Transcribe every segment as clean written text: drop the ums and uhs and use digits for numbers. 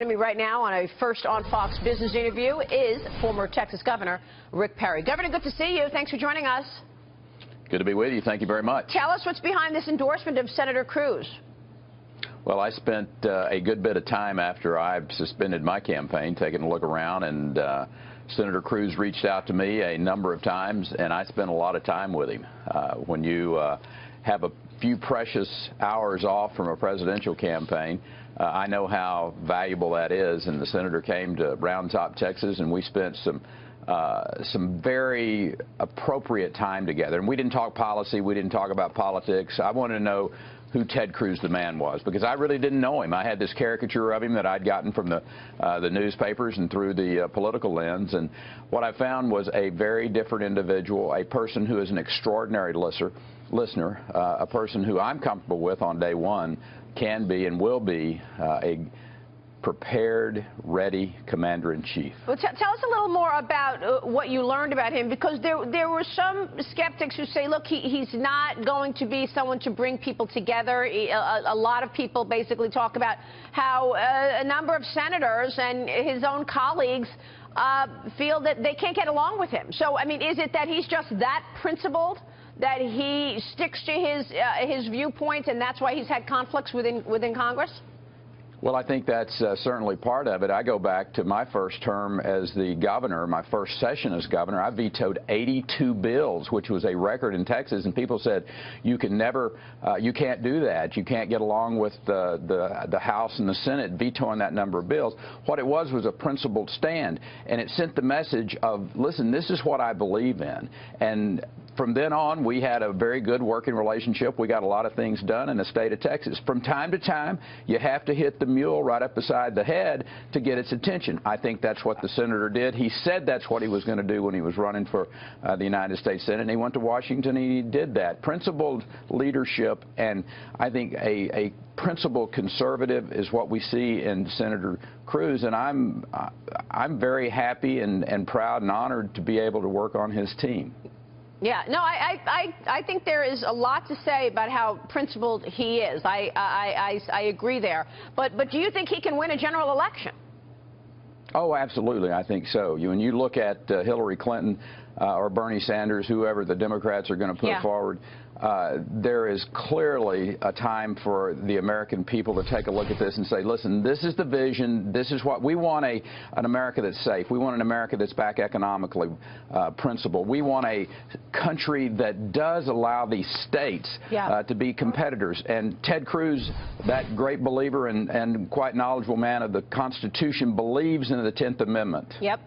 Joining me right now on a First on Fox Business interview is former Texas Governor Rick Perry. Governor, good to see you. Thanks for joining us. Good to be with you. Thank you very much. Tell us what's behind this endorsement of Senator Cruz. Well, I spent a good bit of time after I suspended my campaign taking a look around, and Senator Cruz reached out to me a number of times, and I spent a lot of time with him. When you have a few precious hours off from a presidential campaign, I know how valuable that is, and the senator came to Round Top, Texas, and we spent some very appropriate time together. And we didn't talk policy. We didn't talk about politics. I wanted to know who Ted Cruz the man was, because I really didn't know him. I had this caricature of him that I'd gotten from the newspapers and through the political lens, and what I found was a very different individual, a person who is an extraordinary listener, a person who I'm comfortable with on day one, can be and will be a prepared, ready commander-in-chief. Well, tell us a little more about what you learned about him, because there were some skeptics who say, look, he's not going to be someone to bring people together. A lot of people basically talk about how a number of senators and his own colleagues feel that they can't get along with him. So, I mean, is it that he's just that principled, that he sticks to his viewpoints, and that's why he's had conflicts within Congress? Well, I think that's certainly part of it. I go back to my first term as the governor, my first session as governor. I vetoed 82 bills, which was a record in Texas, and people said, you can never, you can't do that. You can't get along with the House and the Senate vetoing that number of bills. What it was a principled stand, and it sent the message of, listen, this is what I believe in. And from then on, we had a very good working relationship. We got a lot of things done in the state of Texas. From time to time, you have to hit the mule right up beside the head to get its attention. I think that's what the senator did. He said that's what he was going to do when he was running for the United States Senate, and he went to Washington and he did that. Principled leadership, and I think a principled conservative is what we see in Senator Cruz, and I'm very happy and proud and honored to be able to work on his team. Yeah, no, I think there is a lot to say about how principled he is. I agree there. But do you think he can win a general election? Oh, absolutely. I think so. When you look at Hillary Clinton or Bernie Sanders, whoever the Democrats are going to put forward, there is clearly a time for the American people to take a look at this and say, listen, this is the vision. This is what we want, an America that's safe. We want an America that's back economically principled. We want a country that does allow these states to be competitors. And Ted Cruz, that great believer and quite knowledgeable man of the Constitution, believes in the 10th Amendment. Yep.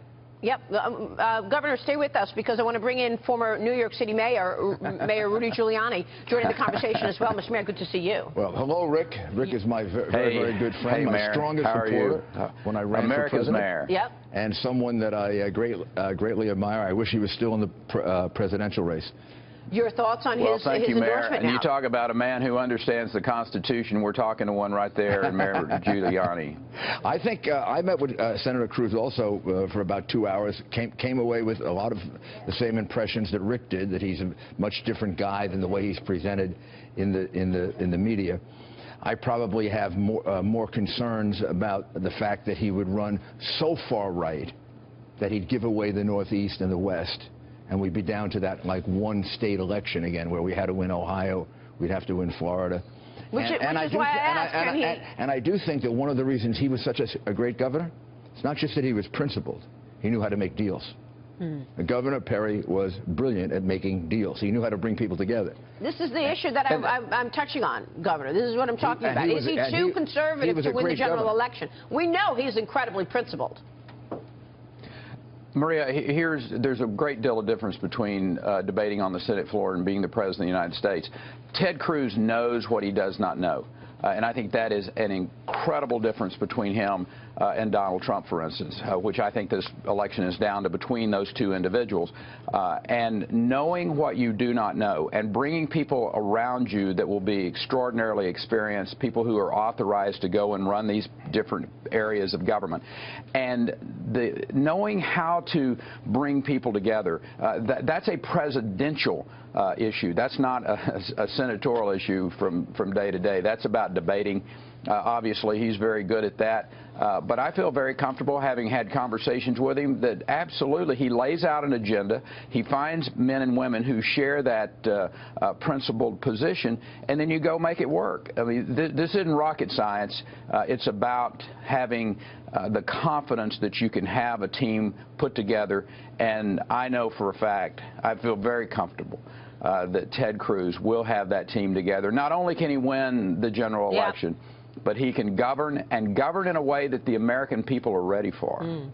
Governor, stay with us, because I want to bring in former New York City Mayor Rudy Giuliani joining the conversation as well. Mr. Mayor, good to see you. Well, hello, Rick. Rick is my very good friend, my strongest supporter when I ran for president. Mayor. Yep. And someone that I greatly admire. I wish he was still in the presidential race. Your thoughts on his endorsement Mayor. And you talk about a man who understands the Constitution. We're talking to one right there, Mayor Giuliani. I think I met with Senator Cruz also for about 2 hours. Came away with a lot of the same impressions that Rick did, that he's a much different guy than the way he's presented in the media. I probably have more concerns about the fact that he would run so far right that he'd give away the Northeast and the West, and we'd be down to that like one state election again, where we had to win Ohio, we'd have to win Florida. And I do think that one of the reasons he was such a great governor, it's not just that he was principled, he knew how to make deals. Governor Perry was brilliant at making deals. He knew how to bring people together. This is the issue that I'm touching on, Governor. This is what I'm talking about. Is he too conservative to win the general election? We know he's incredibly principled. Maria, there's a great deal of difference between debating on the Senate floor and being the President of the United States. Ted Cruz knows what he does not know. And I think that is an incredible difference between him and Donald Trump, for instance, which I think this election is down to between those two individuals. And knowing what you do not know and bringing people around you that will be extraordinarily experienced, people who are authorized to go and run these different areas of government, and knowing how to bring people together, that's a presidential issue. That's not a senatorial issue from day to day. That's about debating Obviously, he's very good at that. But I feel very comfortable, having had conversations with him, that absolutely he lays out an agenda. He finds men and women who share that principled position, and then you go make it work. I mean, this isn't rocket science. It's about having the confidence that you can have a team put together. And I know for a fact, I feel very comfortable that Ted Cruz will have that team together. Not only can he win the general election, but he can govern, and govern in a way that the American people are ready for.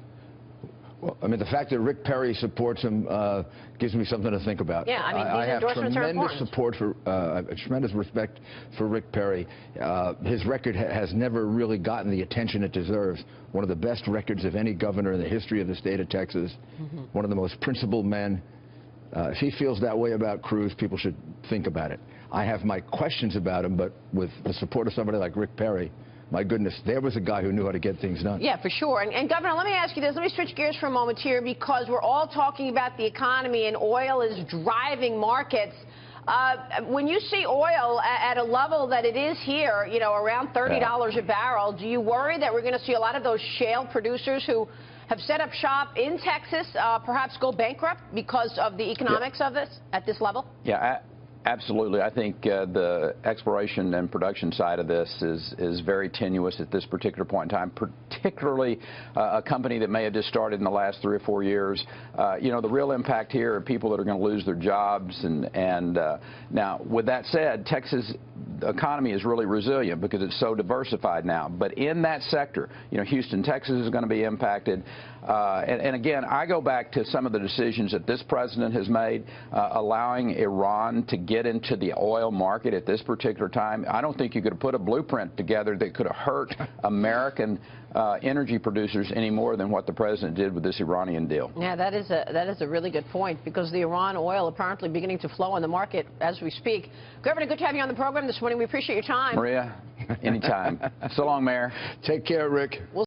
Well, I mean, the fact that Rick Perry supports him gives me something to think about. Yeah, I mean, I have tremendous support for, tremendous respect for Rick Perry. His record has never really gotten the attention it deserves. One of the best records of any governor in the history of the state of Texas. One of the most principled men. If he feels that way about Cruz, people should think about it. I have my questions about him, but with the support of somebody like Rick Perry, my goodness, there was a guy who knew how to get things done. Yeah, for sure. And Governor, let me ask you this. Let me switch gears for a moment here, because we're all talking about the economy, and oil is driving markets. When you see oil at a level that it is here, you know, around $30 a barrel, do you worry that we're going to see a lot of those shale producers who have set up shop in Texas perhaps go bankrupt because of the economics of this at this level? Yeah, absolutely. I think the exploration and production side of this is very tenuous at this particular point in time, particularly a company that may have just started in the last 3 or 4 years. You know, the real impact here are people that are going to lose their jobs. And now, with that said, Texas economy is really resilient because it's so diversified now. But in that sector, you know, Houston, Texas is going to be impacted. And again, I go back to some of the decisions that this president has made, allowing Iran to get into the oil market at this particular time. I don't think you could have put a blueprint together that could have hurt American energy producers any more than what the president did with this Iranian deal. Yeah, that is a really good point, because the Iran oil apparently beginning to flow on the market as we speak. Governor, good to have you on the program this morning. We appreciate your time. Maria, anytime. So long, Mayor. Take care, Rick.